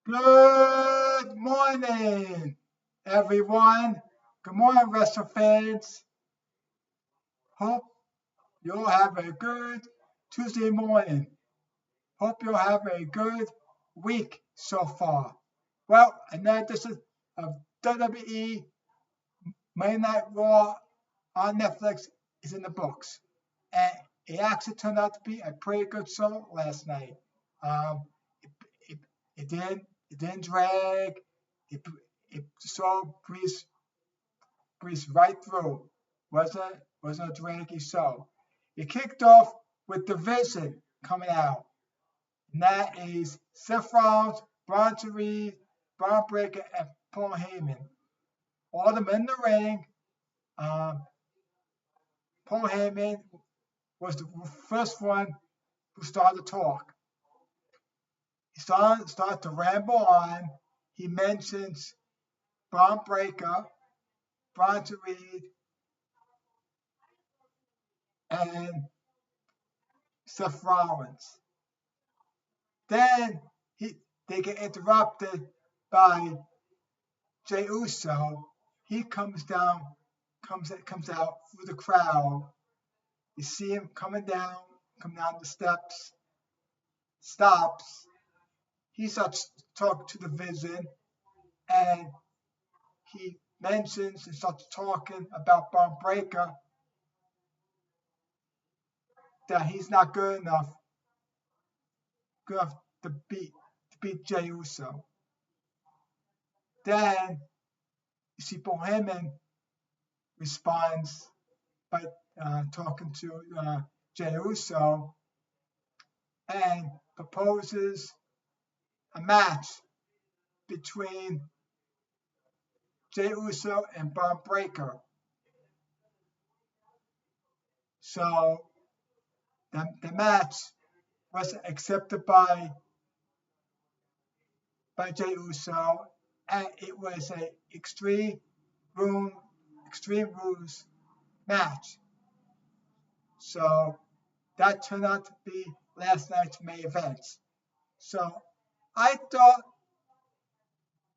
Good morning, everyone. Good morning, wrestling fans. Hope you'll have a good Tuesday morning. Hope you'll have a good week so far. Well, another edition of WWE Monday Night Raw on Netflix is in the books. And it actually turned out to be a pretty good show last night. Um, it, it, it didn't drag. It, it so breezed right through. Wasn't a draggy show. It kicked off with Division coming out. And that is Seth Rollins, Braun Reed, Braun Breaker, and Paul Heyman. All of them in the ring. Um, Paul Heyman was the first one who started to talk. He started to ramble on. He mentions Braun Breaker, Braun Reed, and Seth Rollins. Then they get interrupted by Jey Uso. He comes out through the crowd. You see him coming down the steps, stops. He starts talking to the Vision, and he mentions and starts talking about Braun Breaker, that he's not good enough to beat Jey Uso. Then you see Paul Heyman responds by talking to Jey Uso and proposes a match between Jey Uso and Braun Breaker. So the match was accepted by Jey Uso, and it was a Extreme Rules match. So that turned out to be last night's main event. So I thought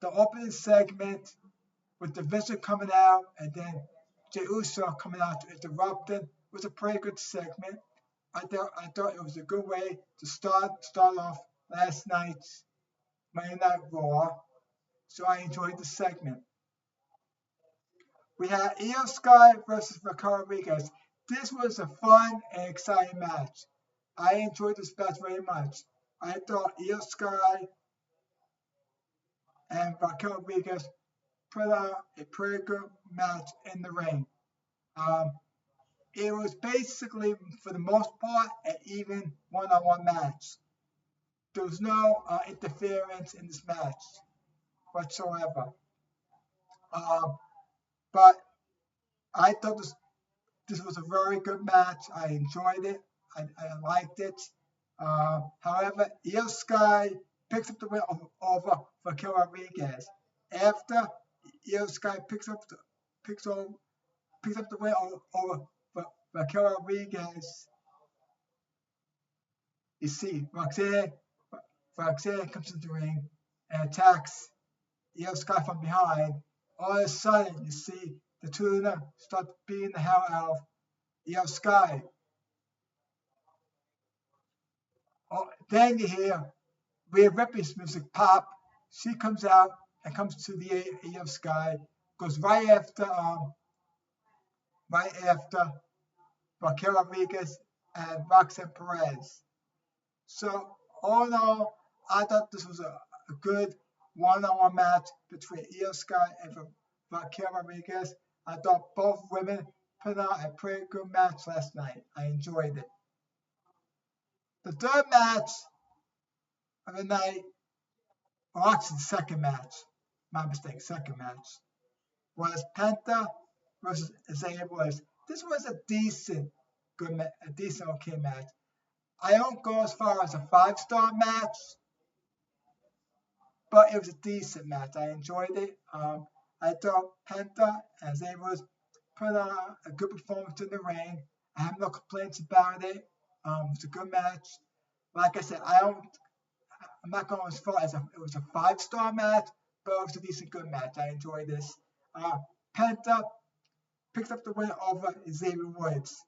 the opening segment with the Vision coming out and then Jey Uso coming out to interrupt it was a pretty good segment. I thought it was a good way to start off last night's Monday Night Raw. So I enjoyed the segment. We had Io Sky versus Raquel Rodriguez. This was a fun and exciting match. I enjoyed this match very much. I thought Io Sky and Raquel Rodriguez put out a pretty good match in the ring. It was basically, for the most part, an even one-on-one match. There was no interference in this match whatsoever. But I thought this was a very good match. I enjoyed it. I liked it. However, Io Sky picks up the win over Raquel Rodriguez. After Io Sky picks up the win over Raquel Rodriguez, you see Roxanne comes into the ring and attacks Io Sky from behind. All of a sudden, you see the two of them start beating the hell out of Io Sky. Then you hear Rhea Ripley's music pop. She comes out and comes to the Io Sky. Goes right after Raquel Rodriguez and Roxanne Perez. So all in all, I thought this was a good one-on-one match between Io Sky and Raquel Rodriguez. I thought both women put on a pretty good match last night. I enjoyed it. The third match of the night, or actually the second match, my mistake, second match, was Penta versus Isaiah Bliss. This was a decent okay match. I don't go as far as a 5-star match, but it was a decent match. I enjoyed it. I thought Penta and Isaiah Bliss put on a good performance in the ring. I have no complaints about it. It was a good match. Like I said, I'm not going as far as it was a 5-star match, but it was a decent good match. I enjoyed this. Penta picks up the win over Xavier Woods.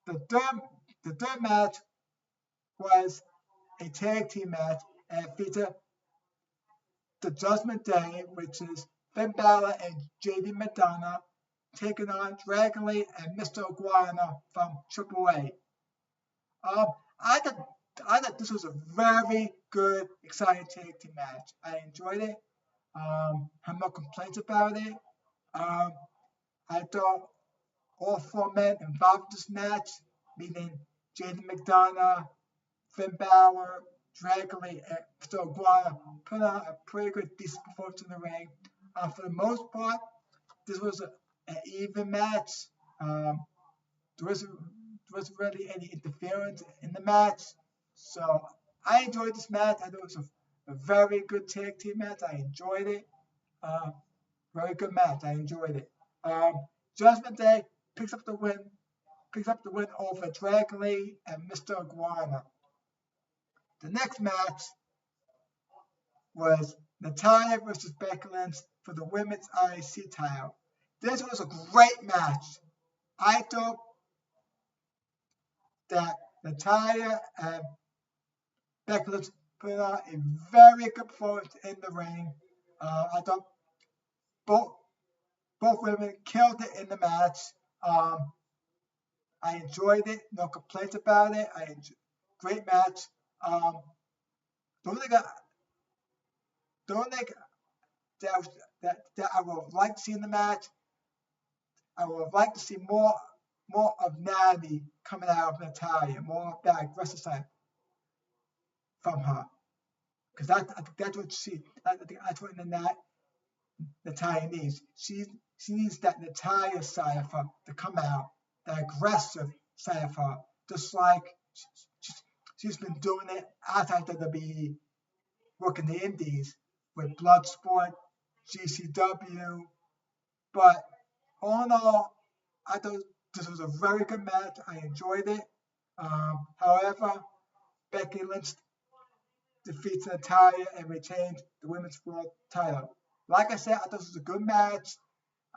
The third match was a tag team match and featured the Judgment Day, which is Finn Balor and JD McDonough, taking on Dragon Lee and Mr. Iguana from AAA. I thought this was a very good, exciting tag team match. I enjoyed it. Have no complaints about it. I thought all 4 men involved in this match, meaning JD McDonough, Finn Balor, Dragon Lee, and Mr. Iguana, put on a pretty good, decent performance in the ring. For the most part, this was an even match. There wasn't really any interference in the match. So I enjoyed this match. I thought it was a very good tag team match. I enjoyed it. Very good match. I enjoyed it. Judgment Day picks up the win over Dragon Lee and Mr. Iguana. The next match was Natalya versus Becky Lynch for the women's IC title. This was a great match. I thought that Natalya and Becky Lynch put on a very good performance in the ring. I thought both women killed it in the match. I enjoyed it. No complaints about it. Great match. The only thing that I would like to see in the match, I would like to see more of Natty coming out of Natalya, more of that aggressive side from her, because that's what Natalya needs. She needs that Natalya side of her to come out, that aggressive side of her, just like she's been doing it outside of WWE, working the Indies with Bloodsport, GCW. But all in all, I thought this was a very good match. I enjoyed it. However, Becky Lynch defeats Natalya and retains the women's world title. Like I said, I thought this was a good match.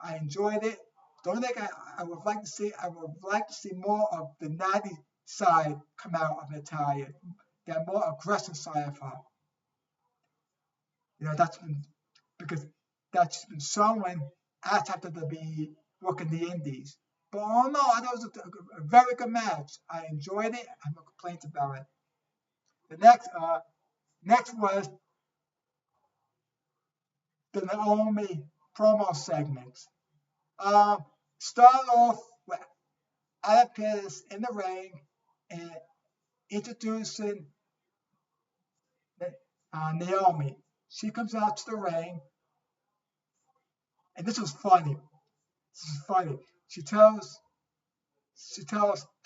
I enjoyed it. The only thing I would like to see more of the Natty side come out of Natalya, that more aggressive side of her. That's been showing outside of the working the Indies. But all in all, I thought it was a very good match. I enjoyed it. I have no complaints about it. The next was the Naomi promo segments. Start off with Adam Pearce in the ring and introducing Naomi. She comes out to the ring, and this was funny. She tells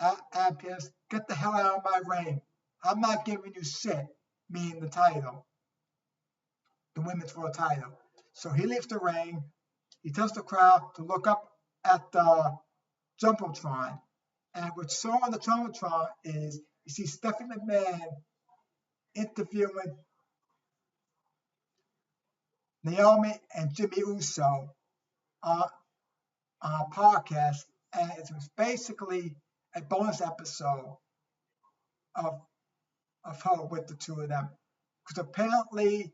Adam Pearce, "Get the hell out of my ring. I'm not giving you shit," meaning the title, the women's world title. So he leaves the ring. He tells the crowd to look up at the Jumbotron. And what's shown on the Jumbotron is you see Stephanie McMahon interviewing Naomi and Jimmy Uso on a podcast. And it was basically a bonus episode of her with the two of them. Because apparently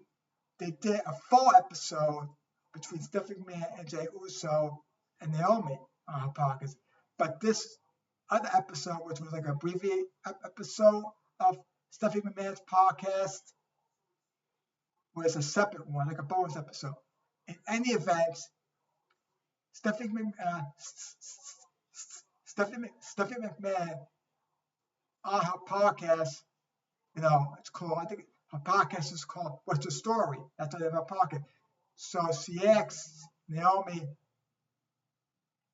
they did a full episode between Stephanie McMahon and Jey Uso and Naomi on her podcast. But this other episode, which was like a abbreviated episode of Stephanie McMahon's podcast, was a separate one, like a bonus episode. In any event, Stephanie McMahon on her podcast, it's called, I think her podcast is called What's the Story? That's her podcast. So she asks Naomi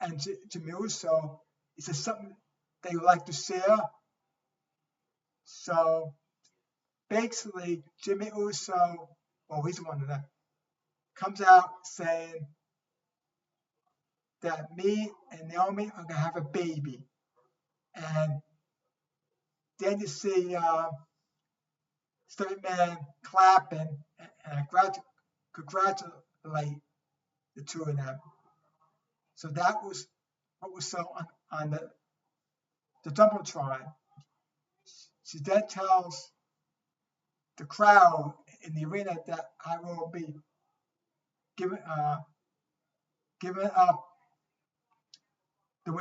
and Jimmy Uso, is there something they would like to share? So basically, Jimmy Uso, he's one of them, comes out saying that me and Naomi are going to have a baby. And then you see man clapping, and I congratulate the two of them. So that was what was so on the Jumbotron. She then tells the crowd in the arena that I will be giving up the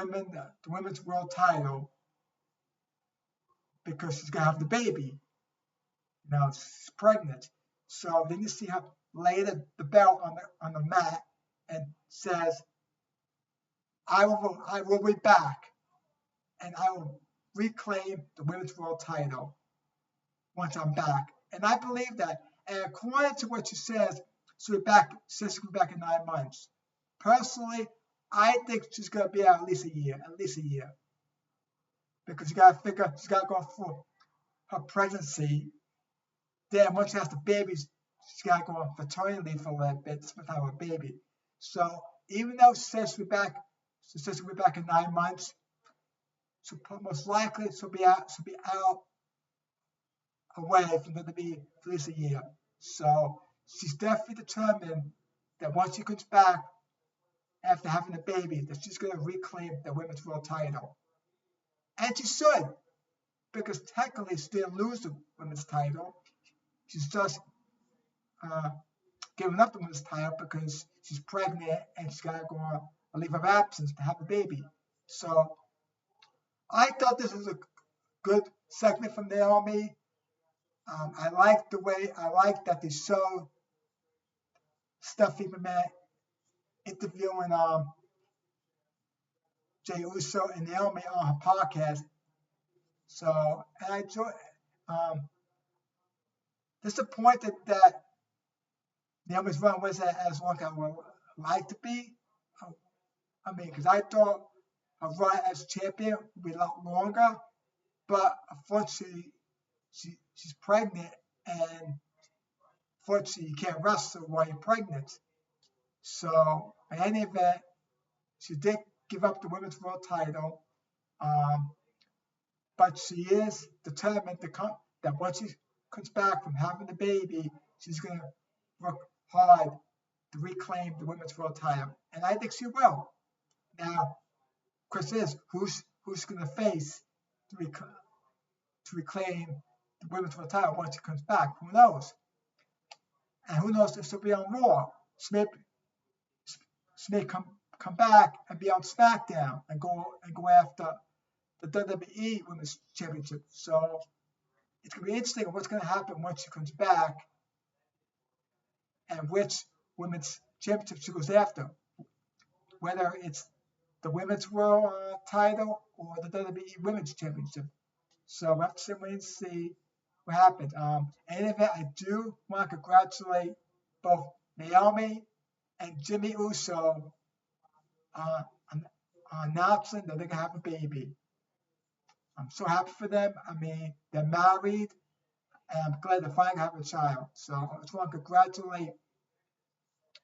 women's world title because she's gonna have the baby. Now she's pregnant. So then you see her lay the belt on the mat and says, I will be back and I will reclaim the women's world title once I'm back. And I believe that. And according to what she says, she'll be back in 9 months. Personally, I think she's gonna be out at least a year. Because you gotta figure she's gotta go through her pregnancy. Then once she has the baby, she's gotta go on paternity leave for a little bit to spend time with a baby. So even though she says she'll be back in 9 months, so most likely she'll be out away from WWE for at least a year. So she's definitely determined that once she comes back after having a baby, that she's going to reclaim the women's world title. And she should, because technically she didn't lose the women's title. She's just giving up the women's title because she's pregnant and she's got to go on a leave of absence to have a baby. So I thought this was a good segment from Naomi. I like that they showed Stephanie McMahon interviewing Jey Uso and Naomi on her podcast. So, and I enjoy. Disappointed that Naomi's run wasn't as long as I would like to be. I mean, because I thought her run as champion would be a lot longer, but unfortunately, she's pregnant, and unfortunately, you can't wrestle while you're pregnant. So, in any event, she did give up the women's world title, but she is determined that once she comes back from having the baby, she's going to work hard to reclaim the women's world title, and I think she will. Now, question is, who's going to face to reclaim the women's world title once she comes back? Who knows? And who knows if she'll be on Raw? She may come back and be on SmackDown and go after the WWE Women's Championship. So it's going to be interesting what's going to happen once she comes back and which women's championship she goes after. Whether it's the Women's World title or the WWE Women's Championship. So we'll have to wait and see what happens. In any event, I do want to congratulate both Naomi and Jimmy Uso on announcing that they're going to have a baby. I'm so happy for them. I mean, they're married, and I'm glad they're finally having a child. So I just want to congratulate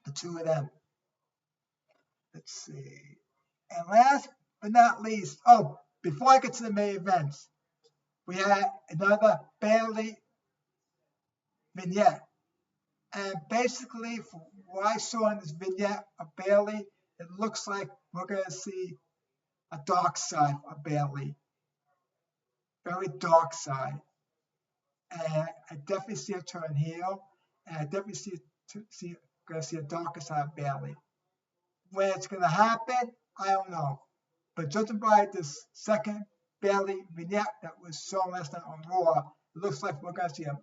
the two of them. Let's see. And last but not least, before I get to the main events, we had another Bayley vignette. And basically, from what I saw in this vignette of Bayley, it looks like we're going to see a dark side of Bayley. Very dark side. And I definitely see her turn heel. And I definitely going to see a darker side of Bayley. When it's going to happen, I don't know. But judging by this second Bayley vignette that was shown last night on Raw, it looks like we're going to see a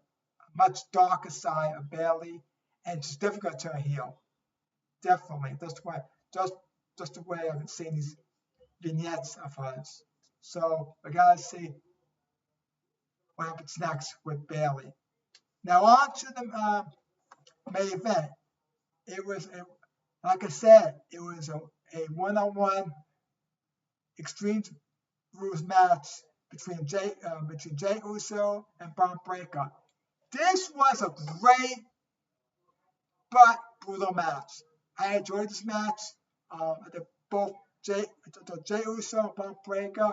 much darker side of Bayley, and she's definitely going to turn heel. Definitely. That's why, just the way I've been seeing these vignettes of hers. So we got to see what happens next with Bayley. Now on to the main event. It was, like I said, it was a one-on-one Extreme Rules match between Jey Uso and Braun Breaker. This was a great but brutal match. I enjoyed this match. I think both Jey Uso and Braun Breaker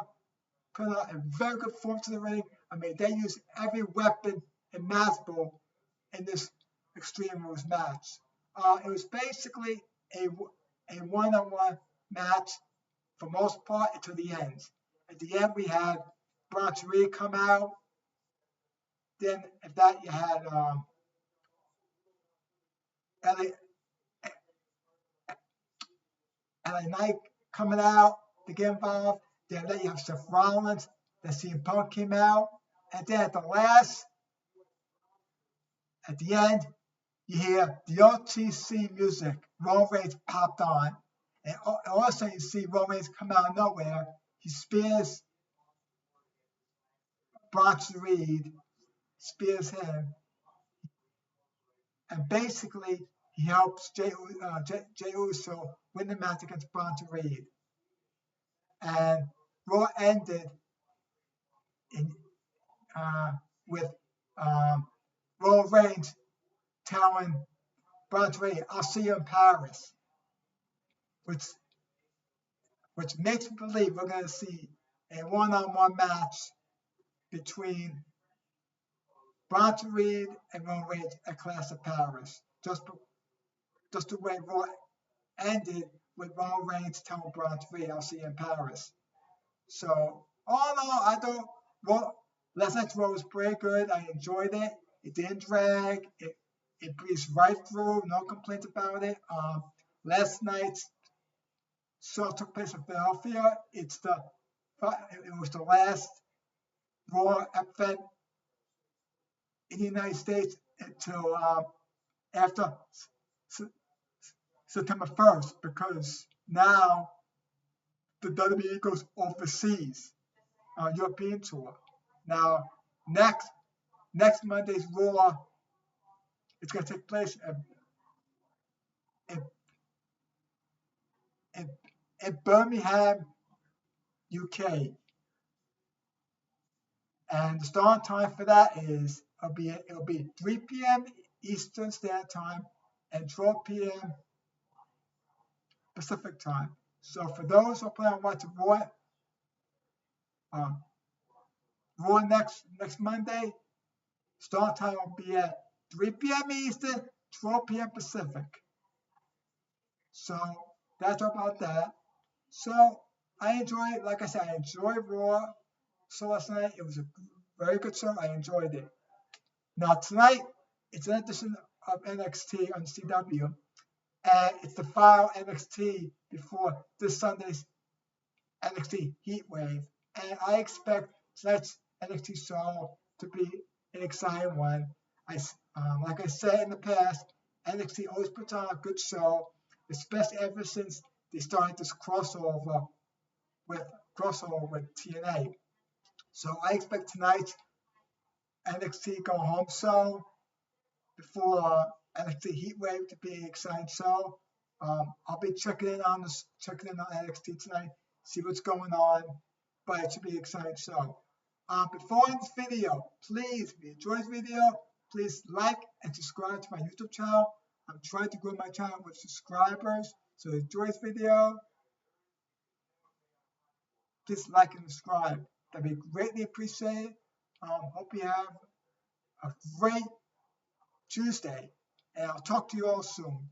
put out a very good form to the ring. I mean, they used every weapon imaginable in this Extreme Rules match. It was basically a one-on-one match for most part until the end. At the end, we had Bronx Reed come out. Then, at that, you had LA Knight coming out to get involved. Then you have Seth Rollins. Then CM Punk came out. And then at the end, you hear the OTC music. Roman Reigns popped on. And also you see Roman Reigns come out of nowhere. He spears Bronx Reed, spears him. And basically, he helps Jey Uso win the match against Bronx Reed. And Raw ended with Roman Reigns telling Bronx Reed, "I'll see you in Paris," which makes me believe we're going to see a one-on-one match between Bronx Reed and Roman Reigns at Clash of Paris. Just the way Raw ended with Roman Reigns telling Bronx Reed, "I'll see you in Paris." So, all in all, last night's Raw was pretty good. I enjoyed it. It didn't drag. It breezed right through. No complaints about it. Last night's show took place in Philadelphia. It was the last Raw event in the United States until after September 1st, because now the WWE goes overseas on European tour. Now, next Monday's Raw, it's going to take place in Birmingham, UK. And the starting time for that it'll be 3 p.m. Eastern Standard Time and 12 p.m. Pacific Time. So for those who plan on watching Raw next Monday, start time will be at 3 p.m. Eastern, 12 p.m. Pacific. So that's all about that. So I enjoyed, like I said, I enjoyed Raw. So last night, it was a very good show. I enjoyed it. Now tonight, it's an edition of NXT on CW. And it's the final NXT before this Sunday's NXT Heatwave. And I expect tonight's NXT show to be an exciting one. Like I said in the past, NXT always puts on a good show, especially ever since they started this crossover with TNA. So I expect tonight's NXT Go Home show before NXT Heatwave to be an exciting show. I'll be checking in on NXT tonight, see what's going on, but it should be an exciting show. Before I end this video, please, if you enjoyed this video, please like and subscribe to my YouTube channel. I'm trying to grow my channel with subscribers, so if you enjoyed this video, please like and subscribe. That'd be greatly appreciated. Hope you have a great Tuesday, and I'll talk to you all soon.